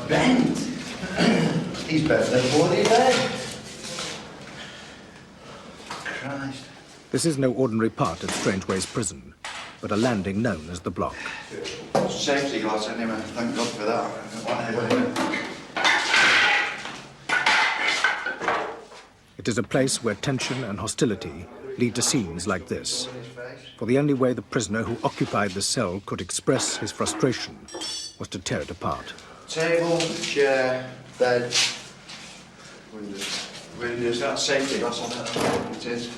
Bent? He's better than bloody bed. Christ. This is no ordinary part of Strangeways prison, but a landing known as the Block. Safety glass anyway, thank God for that. It is a place where tension and hostility lead to scenes like this. For the only way the prisoner who occupied the cell could express his frustration was to tear it apart. Table, chair, bed, windows. Windows, that's safety glass, I don't know what it is.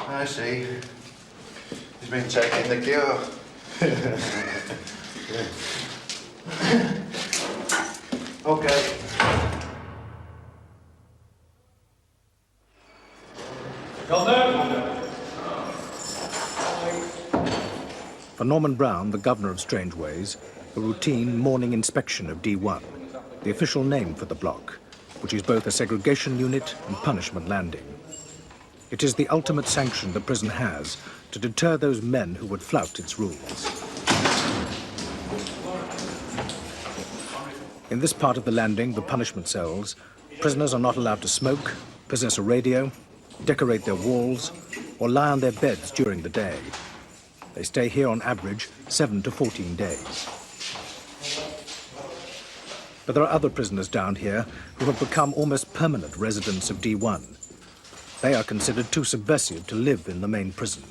I see. He's been taking the cure. Okay. For Norman Brown, the governor of Strangeways, a routine morning inspection of D1, the official name for the Block, which is both a segregation unit and punishment landing. It is the ultimate sanction the prison has to deter those men who would flout its rules. In this part of the landing, the punishment cells, prisoners are not allowed to smoke, possess a radio, decorate their walls, or lie on their beds during the day. They stay here on average 7 to 14 days. But there are other prisoners down here who have become almost permanent residents of D1. They are considered too subversive to live in the main prison.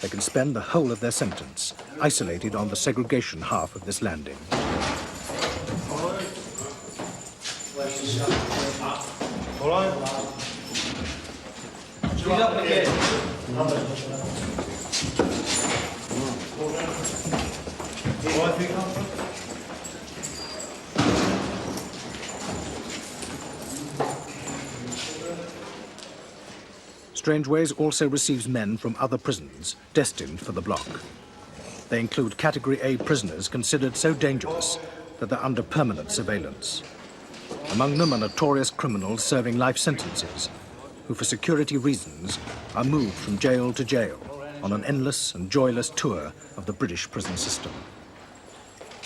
They can spend the whole of their sentence isolated on the segregation half of this landing. All right. Squeeze up again. Strangeways also receives men from other prisons destined for the Block. They include Category A prisoners considered so dangerous that they're under permanent surveillance. Among them are notorious criminals serving life sentences, who for security reasons are moved from jail to jail on an endless and joyless tour of the British prison system.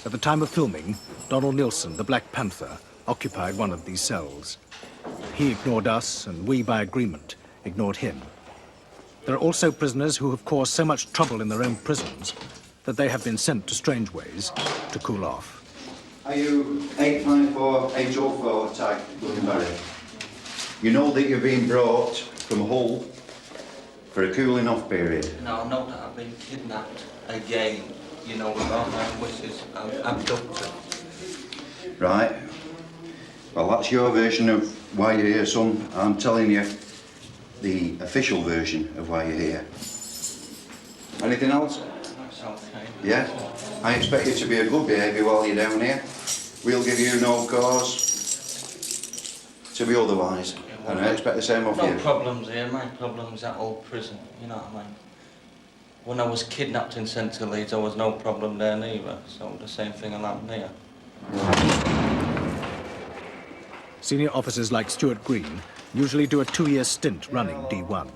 At the time of filming, Donald Nilsson, the Black Panther, occupied one of these cells. He ignored us, and we, by agreement, ignored him. There are also prisoners who have caused so much trouble in their own prisons that they have been sent to Strangeways to cool off. Are you 894 804 tag, William Barry? You know that you've been brought from Hull for a cooling off period? No, I know that I've been kidnapped again, you know, without my wishes, abducted. Right. Well, that's your version of why you're here, son. I'm telling you the official version of why you're here. Anything else? That's okay. Yeah? I expect you to be a good behaviour while you're down here. We'll give you no cause to be otherwise. And I expect the same of you. No problems here, my problem's that old prison, you know what I mean? When I was kidnapped and sent to Leeds, there was no problem there neither, so the same thing will happen here. Senior officers like Stuart Green usually do a 2-year stint running D1.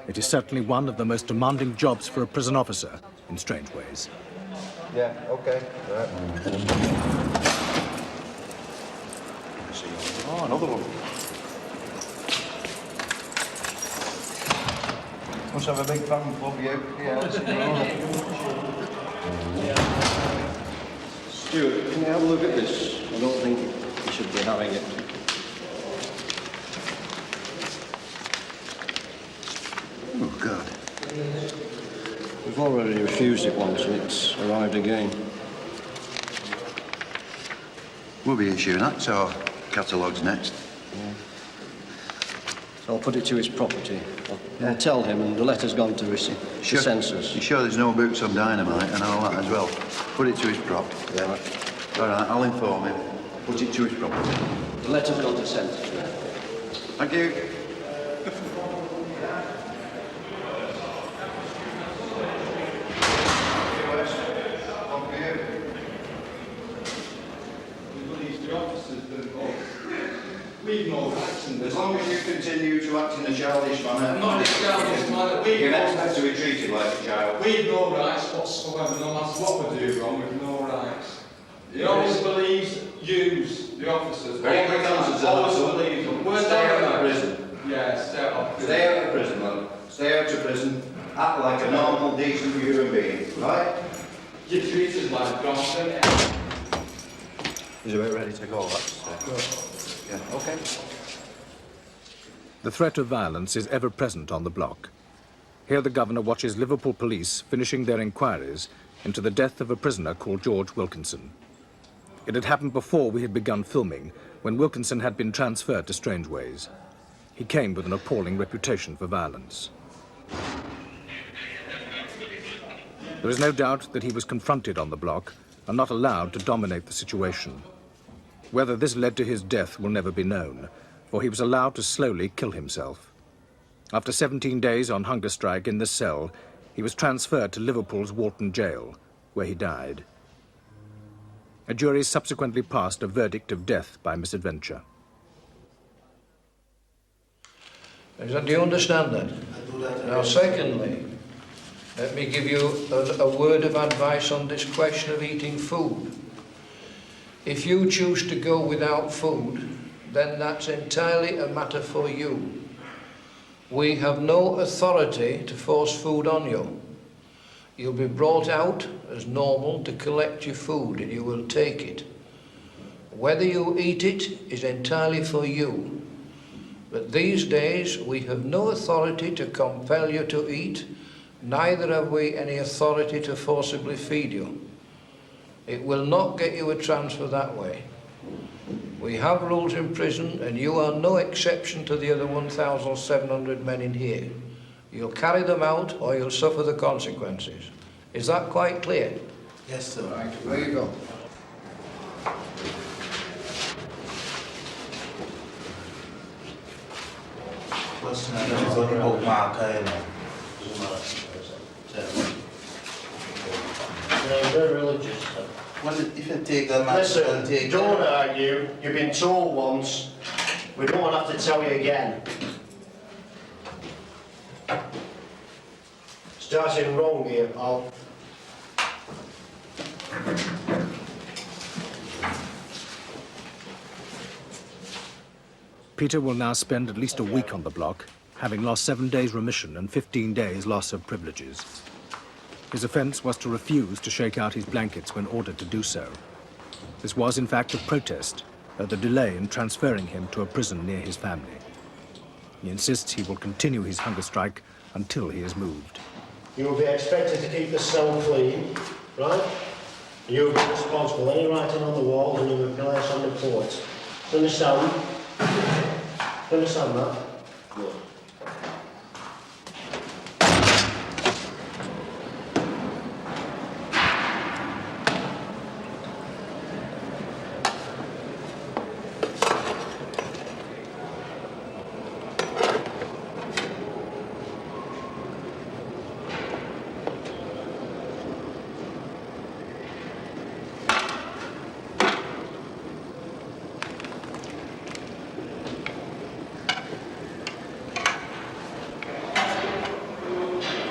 It is certainly one of the most demanding jobs for a prison officer in Strangeways. Yeah, okay. Right. Oh, another one. Must have a big fan club, you. Yeah. Stuart, can you have a look at this? I don't think you should be having it. Oh, God. We've already refused it once and it's arrived again. We'll be issuing acts or catalogues next. Yeah. So I'll put it to his property. I'll tell him, and the letter's gone to his censors. You sure there's no boots on dynamite and all that as well? Put it to his prop. Yeah. All right, I'll inform him. Put it to his property. The letter's gone to censors. Thank you. As long as you can continue to act in a childish manner, Not a childish manner. you can expect to be treated like a child. We've no rights whatsoever, no matter what we do wrong, we've no rights. He always believes yous, the officers. Very quick answers to that, always son. believes them. Stay out of prison. Yeah, stay out of prison. Stay out of prison, lad. Stay out of prison. Act like a normal, decent human being, right? You treat us like gods, don't you? Is it ready to go? Yeah, okay. The threat of violence is ever present on the block. Here the governor watches Liverpool police finishing their inquiries into the death of a prisoner called George Wilkinson. It had happened before we had begun filming, when Wilkinson had been transferred to Strangeways. He came with an appalling reputation for violence. There is no doubt that he was confronted on the block and not allowed to dominate the situation. Whether this led to his death will never be known, for he was allowed to slowly kill himself. After 17 days on hunger strike in this cell, he was transferred to Liverpool's Walton jail, where he died. A jury subsequently passed a verdict of death by misadventure. Do you understand that? I do that. Now, secondly, let me give you a word of advice on this question of eating food. If you choose to go without food, then that's entirely a matter for you. We have no authority to force food on you. You'll be brought out as normal to collect your food and you will take it. Whether you eat it is entirely for you. But these days we have no authority to compel you to eat, neither have we any authority to forcibly feed you. It will not get you a transfer that way. We have rules in prison and you are no exception to the other 1,700 men in here. You'll carry them out or you'll suffer the consequences. Is that quite clear? Yes, sir. Right, where you go? What's the name? It's on the bookmarker, you know. They're very religious. Well, if you take them, Listen, take don't them. argue. You've been told once. We don't have to tell you again. Starting wrong here, pal. Peter will now spend at least a week on the block, having lost 7 days remission and 15 days loss of privileges. His offence was to refuse to shake out his blankets when ordered to do so. This was, in fact, a protest at the delay in transferring him to a prison near his family. He insists he will continue his hunger strike until he is moved. You will be expected to keep the cell clean, right? You will be responsible. Any writing on the walls and you will place on reports. Do you understand? Do you understand that? Good.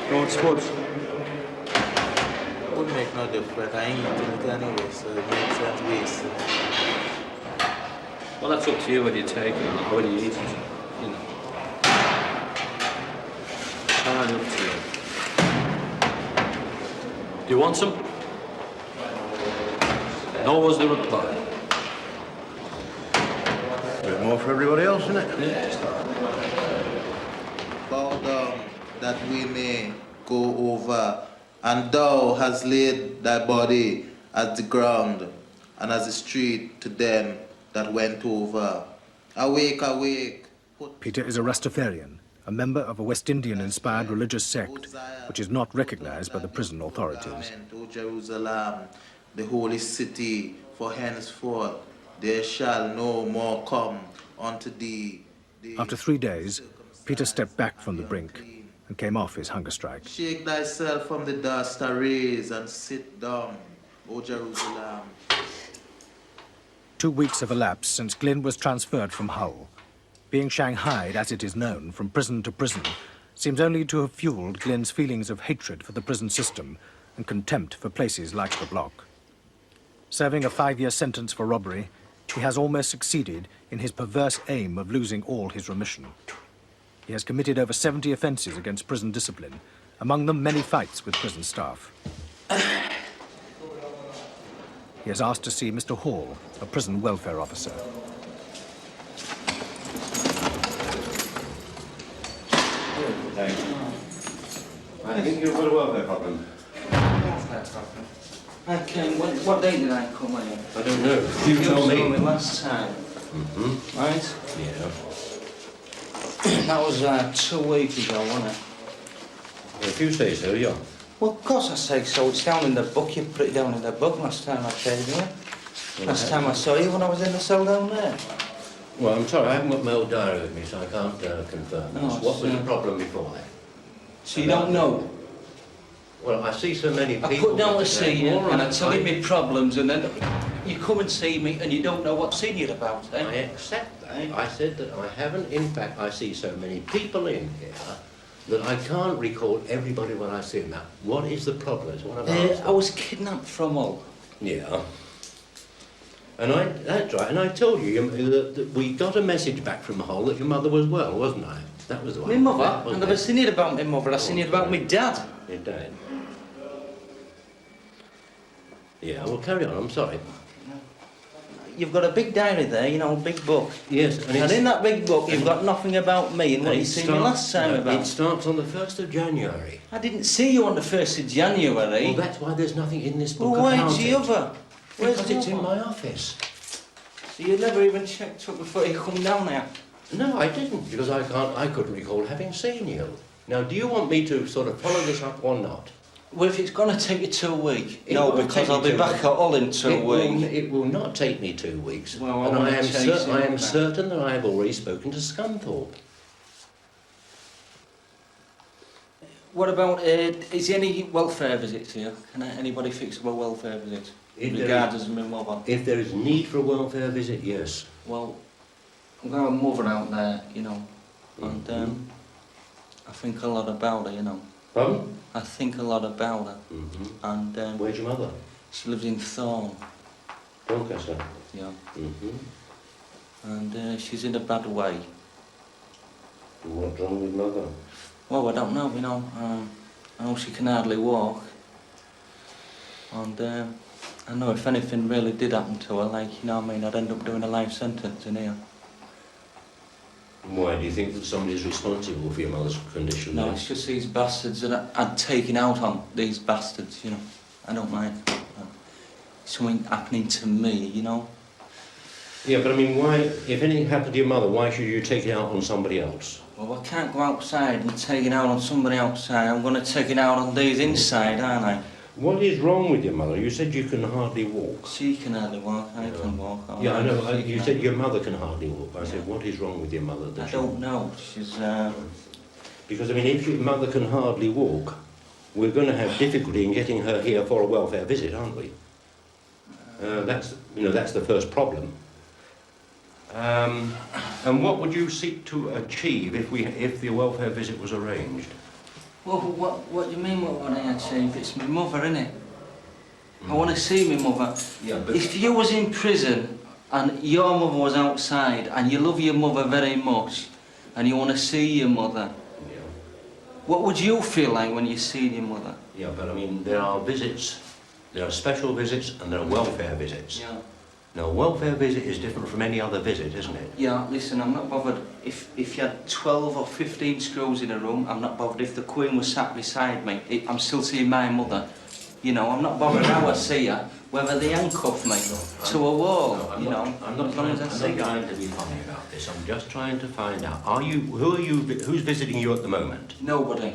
Don't sports. Would make no difference. I ain't eating it anyway, so it makes sense wasting it. Well, that's up to you whether you take it or not, whether you eat it, you know. Entirely up to you. Do you want some? No was the reply. A bit more for everybody else, isn't it? Yeah. Bow down that we may go over, and thou hast laid thy body as the ground and as the street to them that went over. Awake, awake. Peter is a Rastafarian, a member of a West Indian-inspired religious sect, which is not recognized by the prison authorities. O Jerusalem, the holy city, for henceforth there shall no more come unto thee. After 3 days, Peter stepped back from the brink and came off his hunger strike. Shake thyself from the dust, arise and sit down, O Jerusalem. 2 weeks have elapsed since Glyn was transferred from Hull. Being shanghaied, as it is known, from prison to prison, seems only to have fueled Glenn's feelings of hatred for the prison system and contempt for places like the block. Serving a 5-year sentence for robbery, he has almost succeeded in his perverse aim of losing all his remission. He has committed over 70 offences against prison discipline, among them many fights with prison staff. He has asked to see Mr. Hall, a prison welfare officer. I think you've got a welfare problem. I came, what day did I come here? I don't know. You told me last time. Right? Yeah. That was 2 weeks ago, wasn't it? If you say so, yeah. Well, of course I say so. It's down in the book. You put it down in the book last time I came here. Last time I saw you when I was in the cell down there. Well, I'm sorry, I haven't got my old diary with me, so I can't confirm this. No, What was the problem before that? So you don't know? Well, I see so many people... I put down to see you, All right, and I tell you my problems, and then you come and see me, and you don't know what scene you're about, I eh? accept that. I said that I haven't, in fact, I see so many people in here that I can't recall everybody when I see them. Now, what is the problem? Is what I'm asking. I was kidnapped from Hull. Yeah. And that's right, and I told you that we got a message back from Hull that your mother was well, wasn't I? That was the one. My mother? I Wasn't never it? seen it about my mother, I seen it about my dad. Your dad? Yeah, well, carry on, I'm sorry. You've got a big diary there, you know, a big book. Yes, And in that big book, you've got nothing about me and what you seen me last time It about. starts on the 1st of January. I didn't see you on the 1st of January. Well, that's why there's nothing in this book Well, about where's the it. other? Where's Because the it's in other? my office. So you never even checked up before you come down there? No, I didn't, because I couldn't recall having seen you. Now, do you want me to sort of follow this up or not? Well, if it's going to take you 2 weeks. It No, won't because take I'll me be 2 back weeks. at Hull in 2 weeks. It will not take me 2 weeks. Well, I and wanna I am, chase him I am back. certain that I have already spoken to Scunthorpe. What about, is there any welfare visits here? Can anybody fix up a welfare visit? If there Regardless of my mother. If there is need for a welfare visit, yes. Well, I've got a mother out there, you know, and I think a lot about her, you know. Pardon? I think a lot about her, and Where's your mother? she lives in Thorn, Doncaster. yeah, and she's in a bad way. What's wrong with mother? Well, I don't know, you know, I know she can hardly walk, and I know if anything really did happen to her, like, you know what I mean, I'd end up doing a life sentence in here. Why, do you think that somebody's responsible for your mother's condition? No, then? it's just these bastards that I'd taken out on, these bastards, you know. I don't mind. Something happening to me, you know. Yeah, but I mean, why, if anything happened to your mother, why should you take it out on somebody else? Well, I can't go outside and take it out on somebody outside. I'm going to take it out on these inside, aren't I? What is wrong with your mother? You said you can hardly walk. She can hardly walk, I can walk. Yeah, I know. She You can said your mother can hardly walk. I said, what is wrong with your mother? I don't know. She's, Because, I mean, if your mother can hardly walk, we're going to have difficulty in getting her here for a welfare visit, aren't we? That's the first problem. And what would you seek to achieve if the welfare visit was arranged? well, what do you mean what I achieve? It's my mother, innit? I want to see my mother. Yeah, but If you was in prison and your mother was outside and you love your mother very much and you want to see your mother, yeah, what would you feel like when you see your mother? yeah, but I mean, there are visits, there are special visits, and there are welfare visits. Yeah. Now, a welfare visit is different from any other visit, isn't it? Yeah, listen, I'm not bothered if you had 12 or 15 screws in a room. I'm not bothered if the Queen was sat beside me. I'm still seeing my mother. You know, I'm not bothered how I see her, whether they handcuff me to a wall, No, you know, I'm not as long as I see her. trying to be funny about this. I'm just trying to find out, who's visiting you at the moment? Nobody.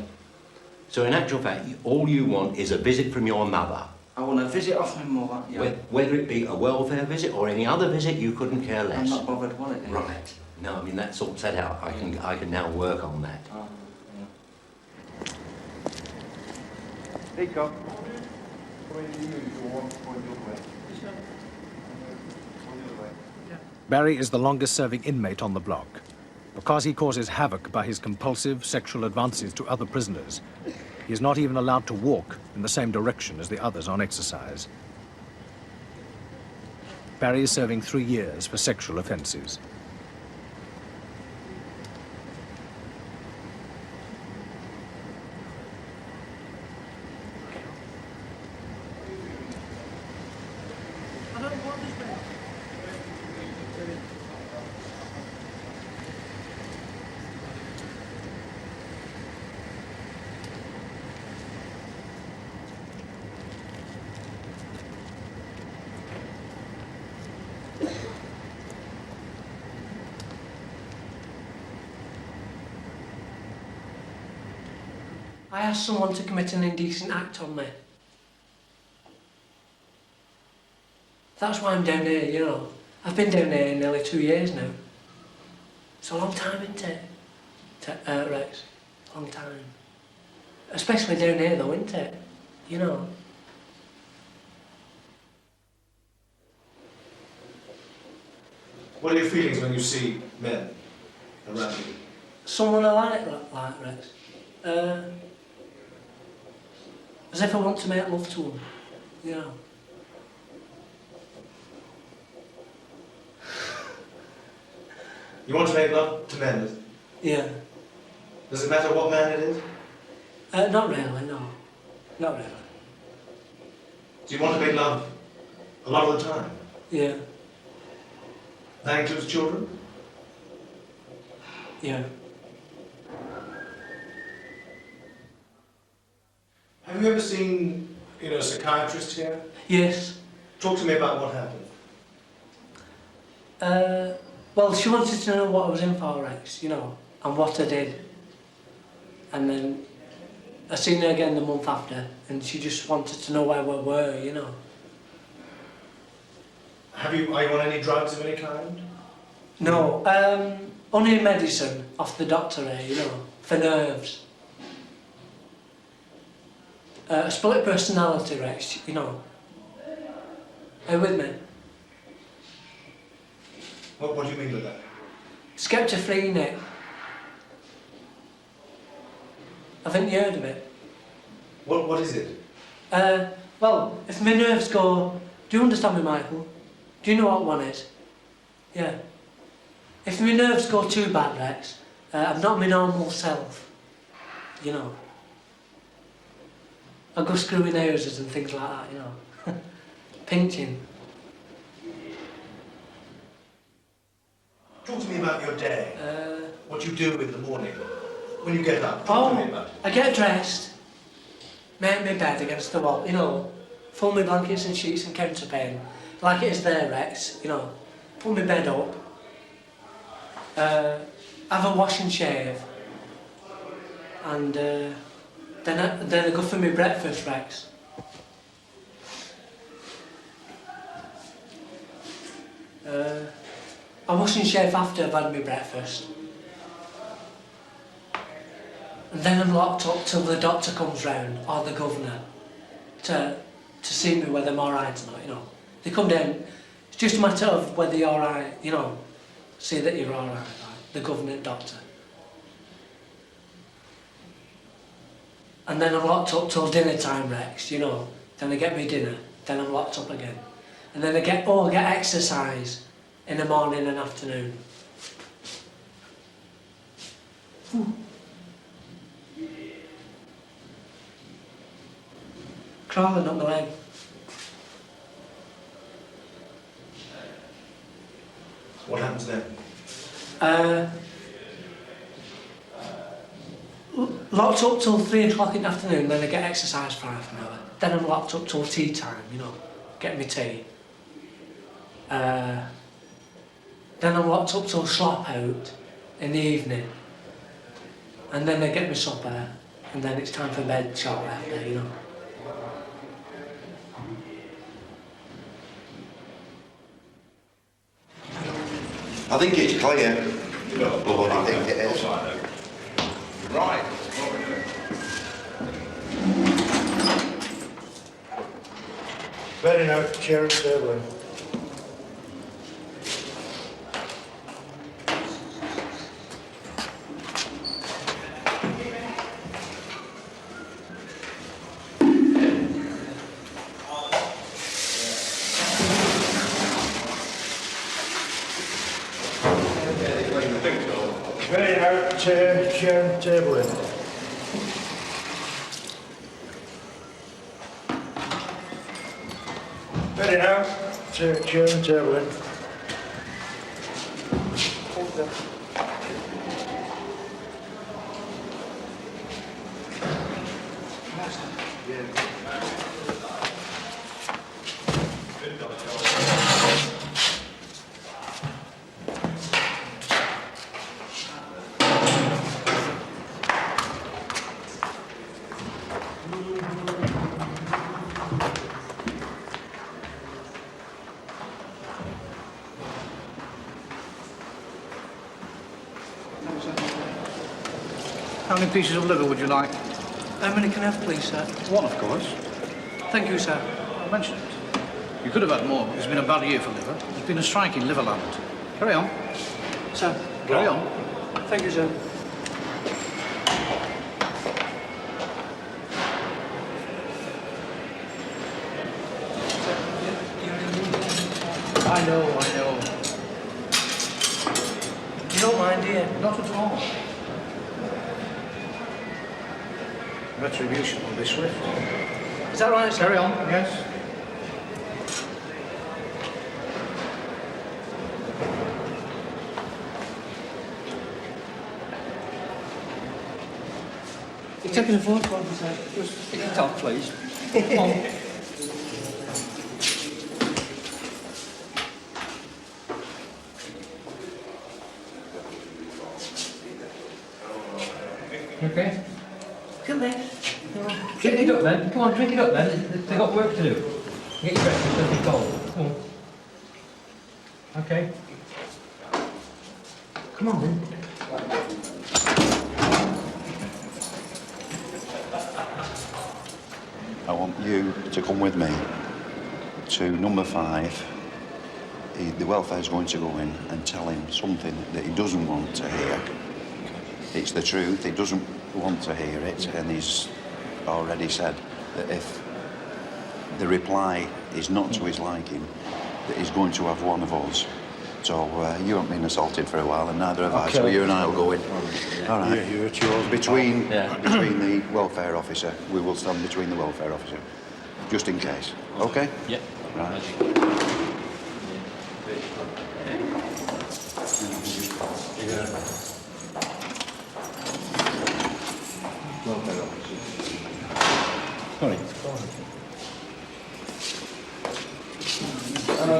So in actual fact, all you want is a visit from your mother. I want a visit off my mother, yeah. Whether it be a welfare visit or any other visit, you couldn't care less. I'm not bothered what it is. Right. No, I mean, that sorts that out. I can now work on that. Oh, yeah. Nico. Barry is the longest serving inmate on the block. Because he causes havoc by his compulsive sexual advances to other prisoners, he is not even allowed to walk in the same direction as the others on exercise. Barry is serving 3 years for sexual offences. I asked someone to commit an indecent act on me. That's why I'm down here, you know. I've been down here nearly 2 years now. It's a long time, isn't it? Rex, long time. Especially down here though, isn't it? You know. What are your feelings when you see men around you? Someone I like Rex. As if I want to make love to them, you know. You want to make love to men? Yeah. Does it matter what man it is? Not really, no. Not really. Do you want to make love a lot of the time? Yeah. That includes children? Yeah. Have you ever seen, a psychiatrist here? Yes. Talk to me about what happened. Well, she wanted to know what I was in for, Rex, you know, and what I did. And then I seen her again the month after, and she just wanted to know where we were, you know. Are you on any drugs of any kind? No, only medicine off the doctor here, you know, for nerves. A split personality, Rex, you know. Are you with me? What do you mean by that? Schizophrenia. Haven't you heard of it? What is it? Well, if my nerves go... Do you understand me, Michael? Do you know what one is? Yeah. If my nerves go too bad, Rex, I'm not my normal self. You know. I go screwing houses and things like that, you know. Pinching. Talk to me about your day. What you do in the morning. When you get up. Talk to me about it. I get dressed, make my bed against the wall, you know, fold my blankets and sheets and counterpane, like it is there, Rex, you know, put my bed up, have a wash and shave, and then I go for my breakfast, Rex. I wash and shave after I've had my breakfast. And then I'm locked up till the doctor comes round, or the governor, to see me whether I'm alright or not, you know. They come down, it's just a matter of whether you're alright, you know, see that you're alright, like, the governor and doctor. And then I'm locked up till dinner time, Rex, you know. Then I get me dinner, then I'm locked up again. And then I get exercise in the morning and afternoon. Whew. Crawling up my leg. What happens then? Locked up till 3 o'clock in the afternoon, then I get exercise for half an hour. Then I'm locked up till tea time, you know, get me tea. Then I'm locked up till slop out in the evening. And then I get my supper, and then it's time for bed shortly after, you know. I think it's clear. But what do you think it is? Right. Very nice, chair and table. chair and table in. Ready now? Chair and table in. How many pieces of liver would you like? How many can I have, please, sir? One, of course. Thank you, sir. I mentioned it. You could have had more, but it's been a bad year for liver. There's been a strike in Liverland. Carry on. Sir. Carry on. Thank you, sir. I know. You don't mind, do you? Not at all. Retribution will be swift. Is that right, sir? Carry on, yes. You're taking a photo of me, sir. Just stick it off, please. Come on. Okay. Come there. Drink it up then. Come on, drink it up then. They've got work to do. Get your breakfast, don't be cold. Come on. Okay. Come on then. I want you to come with me to number 5. The welfare's going to go in and tell him something that he doesn't want to hear. It's the truth, he doesn't want to hear it, and he's already said that if the reply is not to his liking, that he's going to have one of us. So you haven't been assaulted for a while, and neither have I, so you and I will go in. All right. Yeah, you're at yours. Between the welfare officer, we will stand between the welfare officer, just in case. Okay? Yeah. Right. Sorry.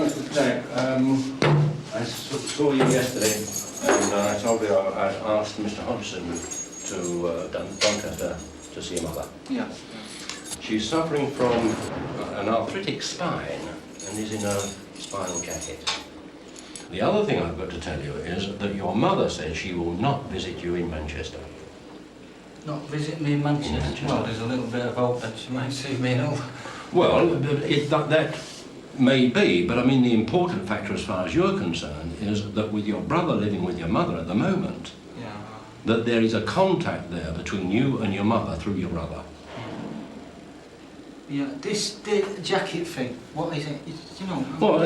Mr. Jack, I saw you yesterday, and I told you I asked Mr. Hodgson to Doncaster to see your mother. Yeah. She's suffering from an arthritic spine and is in a spinal jacket. The other thing I've got to tell you is that your mother says she will not visit you in Manchester. Not visit me in Manchester? Well, there's a little bit of hope that she might see me ill. Well, that may be, but I mean the important factor as far as you're concerned is that with your brother living with your mother at the moment, Yeah. that there is a contact there between you and your mother through your brother. Yeah, the jacket thing, what is it? You know, Well,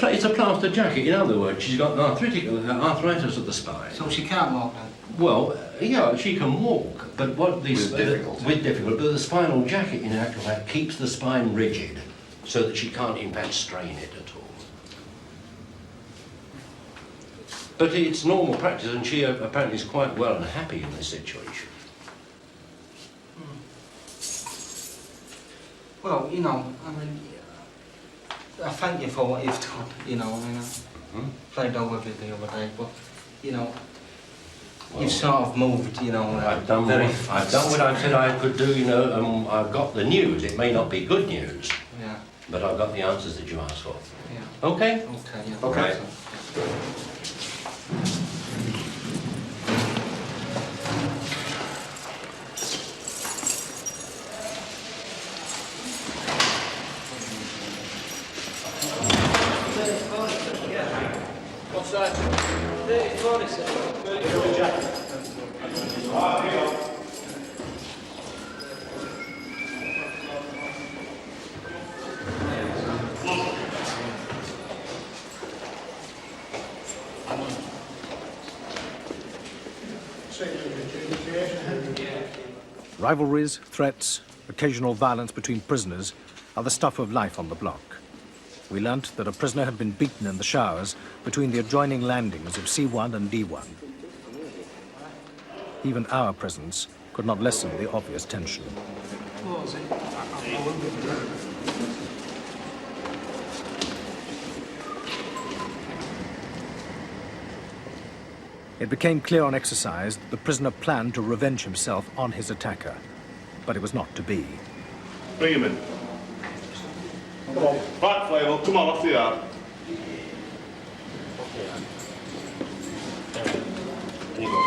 it's a plaster jacket. In other words, she's got arthritis of the spine. so she can't walk then? Well, yeah, she can walk, but what these With difficulty. with difficulty. But the spinal jacket, in actual fact, keeps the spine rigid, so that she can't, in fact, strain it at all. But it's normal practice, and she apparently is quite well and happy in this situation. Well, you know, I mean, I thank you for what you've done, you know, I mean, I played over with it the other day, but, you know, you've sort of moved, you know, I've done what I said I could do, you know, and I've got the news. It may not be good news, Yeah, but I've got the answers that you asked for. yeah, Okay? okay, yeah. Okay. What's that? 30, 40, sir. Say it again, Rivalries, threats, occasional violence between prisoners are the stuff of life on the block. We learnt that a prisoner had been beaten in the showers between the adjoining landings of C1 and D1. Even our presence could not lessen the obvious tension. It became clear on exercise that the prisoner planned to revenge himself on his attacker, but it was not to be. Bring him in. Come on, right, Flavel, come on, off the yard. There you go.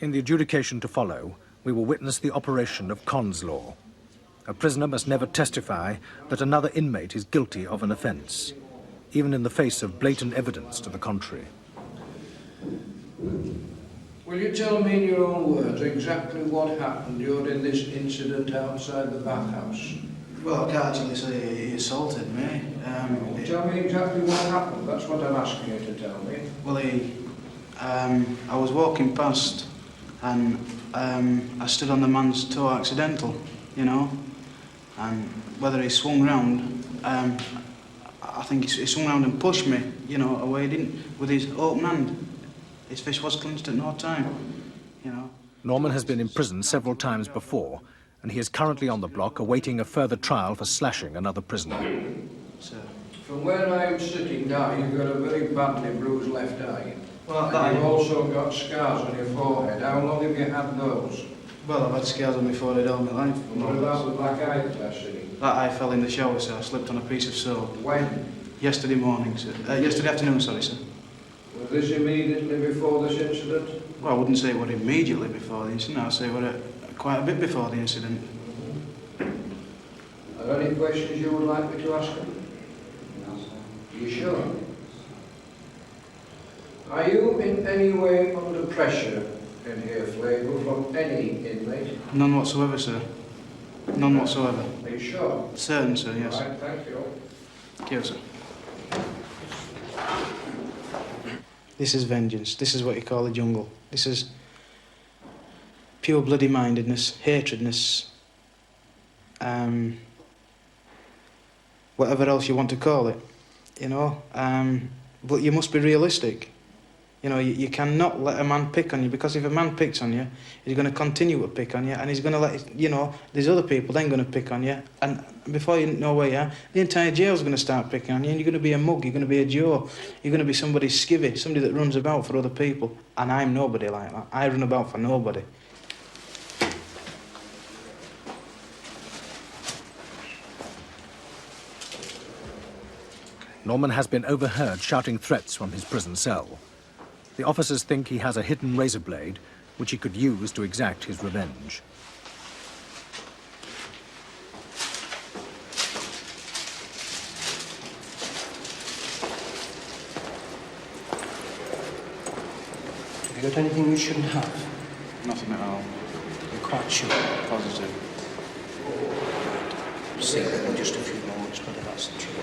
In the adjudication to follow, we will witness the operation of Conn's law. A prisoner must never testify that another inmate is guilty of an offence, even in the face of blatant evidence to the contrary. Will you tell me in your own words exactly what happened during this incident outside the bathhouse? Well, I can't actually say he assaulted me. Tell me exactly what happened, that's what I'm asking you to tell me. Well, I was walking past and I stood on the man's toe accidental, you know, and whether he swung round, I think he swung round and pushed me, you know, away, didn't, with his open hand. His fist was clenched at no time, you know. Norman has been in prison several times before, and he is currently on the block awaiting a further trial for slashing another prisoner. So, from where I am sitting now, you've got a very badly bruised left eye. well, And you've also got scars on your forehead. How long have you had those? well, I've had scars on my forehead all my life. What about the black eye that I see? That eye fell in the shower, sir. I slipped on a piece of soap. When? Yesterday morning, sir. Yesterday afternoon, sorry, sir. Was this immediately before this incident? Well, I wouldn't say it was immediately before the incident. I'd say it was quite a bit before the incident. Are there any questions you would like me to ask him? Are you sure? Are you in any way under pressure in here, Flavel, from any inmate? None whatsoever, sir. None whatsoever. Are you sure? Certain, sir, yes. Right, thank you. Thank you, sir. This is vengeance. This is what you call the jungle. This is pure bloody-mindedness, hatredness, whatever else you want to call it, you know. But you must be realistic. You know, you cannot let a man pick on you, because if a man picks on you, he's going to continue to pick on you, and he's going to let, you know, there's other people then going to pick on you, and before you know where you are, the entire jail's going to start picking on you, and you're going to be a mug, you're going to be a Joe, you're going to be somebody skivvy, somebody that runs about for other people, and I'm nobody like that. I run about for nobody. Norman has been overheard shouting threats from his prison cell. The officers think he has a hidden razor blade, which he could use to exact his revenge. Have you got anything you shouldn't have? Nothing at all. You're quite sure? Positive. See that in just a few moments, whether that's the truth.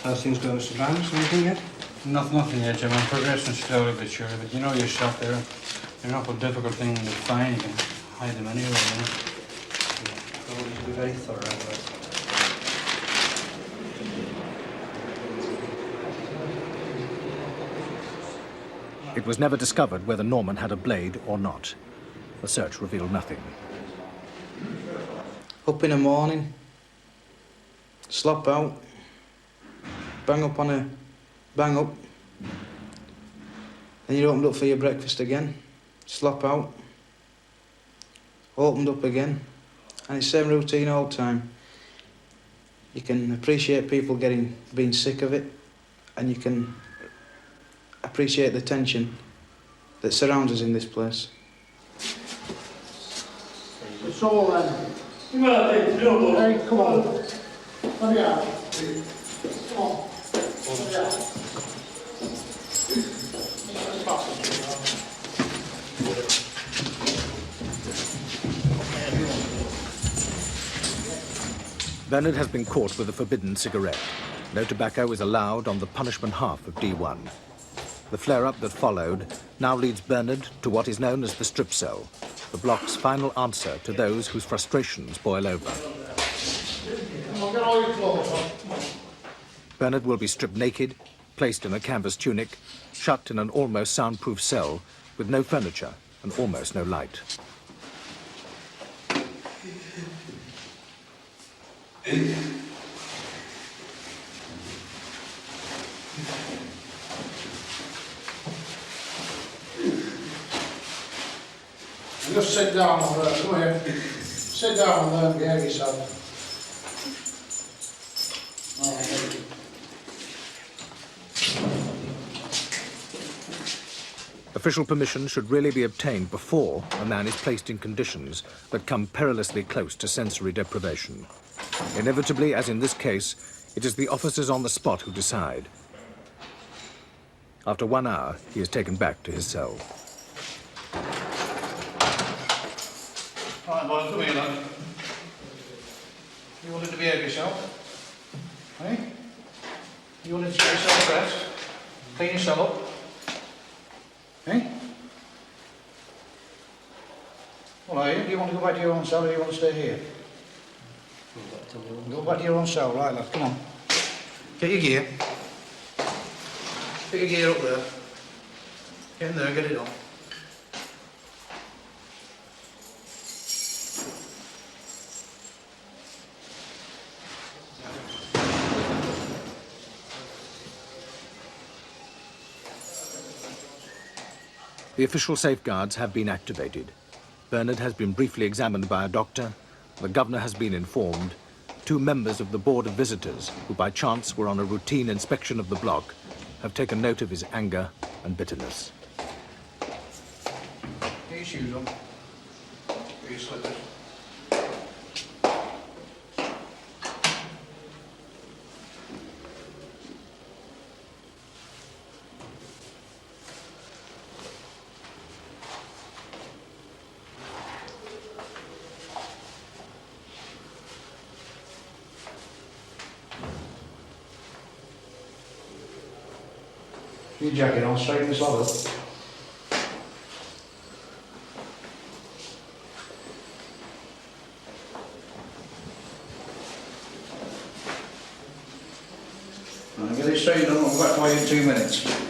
How's things going, Mr. Barnes? Anything yet? Nothing yet, Jim. I'm progressing slowly but surely. But you know yourself, they're an awful difficult thing to find. You can hide them anywhere, you know. I want you to be very thorough about it. It was never discovered whether Norman had a blade or not. The search revealed nothing. Up in the morning, slop out, bang up, then you're opened up for your breakfast again, slop out, opened up again, and it's the same routine all the time. You can appreciate people being sick of it, and you can appreciate the tension that surrounds us in this place. So then, you better take the double. Hey, come on. Let me out. Come on. Let me out. Bernard has been caught with a forbidden cigarette. No tobacco is allowed on the punishment half of D1. The flare-up that followed now leads Bernard to what is known as the strip cell, the block's final answer to those whose frustrations boil over. Bernard will be stripped naked, placed in a canvas tunic, shut in an almost soundproof cell with no furniture and almost no light. Just sit down on there, come here. Sit down on there and behave yourself. Official permission should really be obtained before a man is placed in conditions that come perilously close to sensory deprivation. Inevitably, as in this case, it is the officers on the spot who decide. After 1 hour, he is taken back to his cell. Right, boys, come here, lad. You wanted to behave yourself? Eh? You wanted to get yourself dressed? Clean yourself up? Eh? Well, are you? Do you want to go back to your own cell or do you want to stay here? Go back to your own cell, right, lad, come on. Get your gear. Get your gear up there. Get in there, get it on. The official safeguards have been activated. Bernard has been briefly examined by a doctor. The governor has been informed. 2 members of the Board of Visitors, who by chance were on a routine inspection of the block, have taken note of his anger and bitterness. Get your shoes on. Get your slippers. Your jacket on, straighten this lot up. Right, get it straightened up, I'll be back for you in 2 minutes.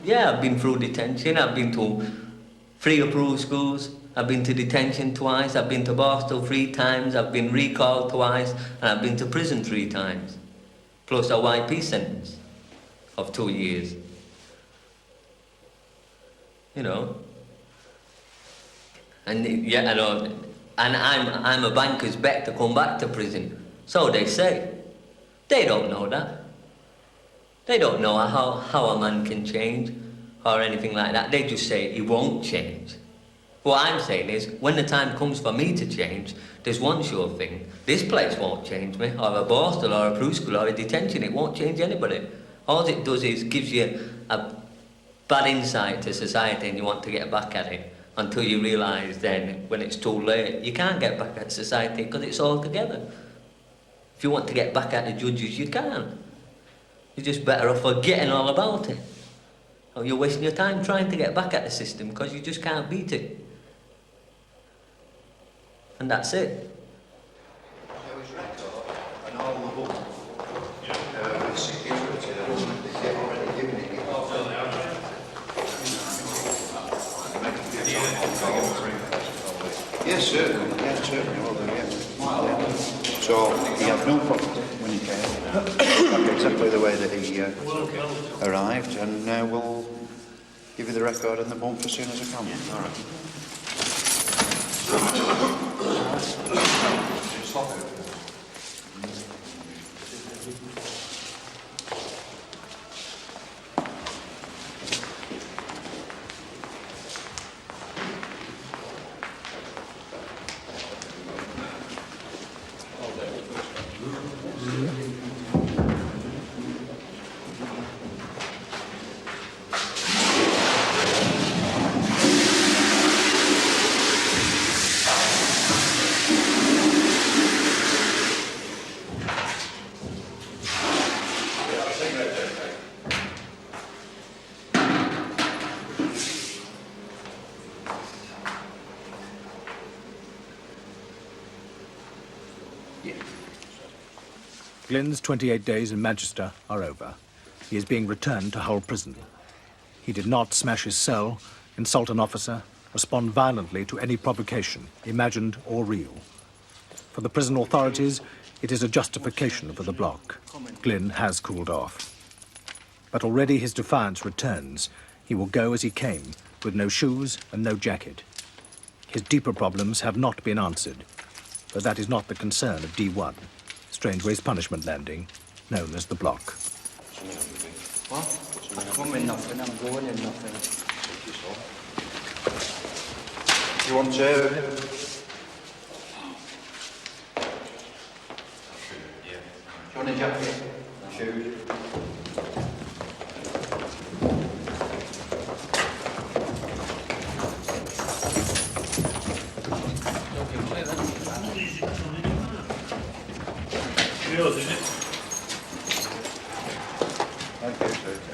Yeah, I've been through detention. I've been to 3 approved schools. I've been to detention twice. I've been to Barstow 3 times. I've been recalled twice. And I've been to prison 3 times. Plus a YP sentence of 2 years. You know. And yeah, I know. And I'm a banker's bet to come back to prison. So they say. They don't know that. They don't know how a man can change or anything like that. They just say he won't change. What I'm saying is, when the time comes for me to change, there's one sure thing. This place won't change me, or a borstal, or a proof school, or a detention. It won't change anybody. All it does is gives you a bad insight to society and you want to get back at it, until you realise then, when it's too late, you can't get back at society because it's all together. If you want to get back at the judges, you can't. You're just better off forgetting all about it. Or you're wasting your time trying to get back at the system because you just can't beat it. And that's it. And all the book, security, they've already given it. Yes, certainly. Yeah, certainly. Will do, yeah. So he had no problem when he came. Like exactly the way that he arrived, and we'll give you the record and the bump as soon as I can. All right. Glyn's 28 days in Manchester are over. He is being returned to Hull Prison. He did not smash his cell, insult an officer, respond violently to any provocation, imagined or real. For the prison authorities, it is a justification for the block. Glyn has cooled off. But already his defiance returns. He will go as he came, with no shoes and no jacket. His deeper problems have not been answered, but that is not the concern of D1. Strangeways punishment landing, known as the block. What? I come in nothing, I'm going in nothing. You want do you want a jacket? Shoes? Yours, isn't it? Thank you, sir.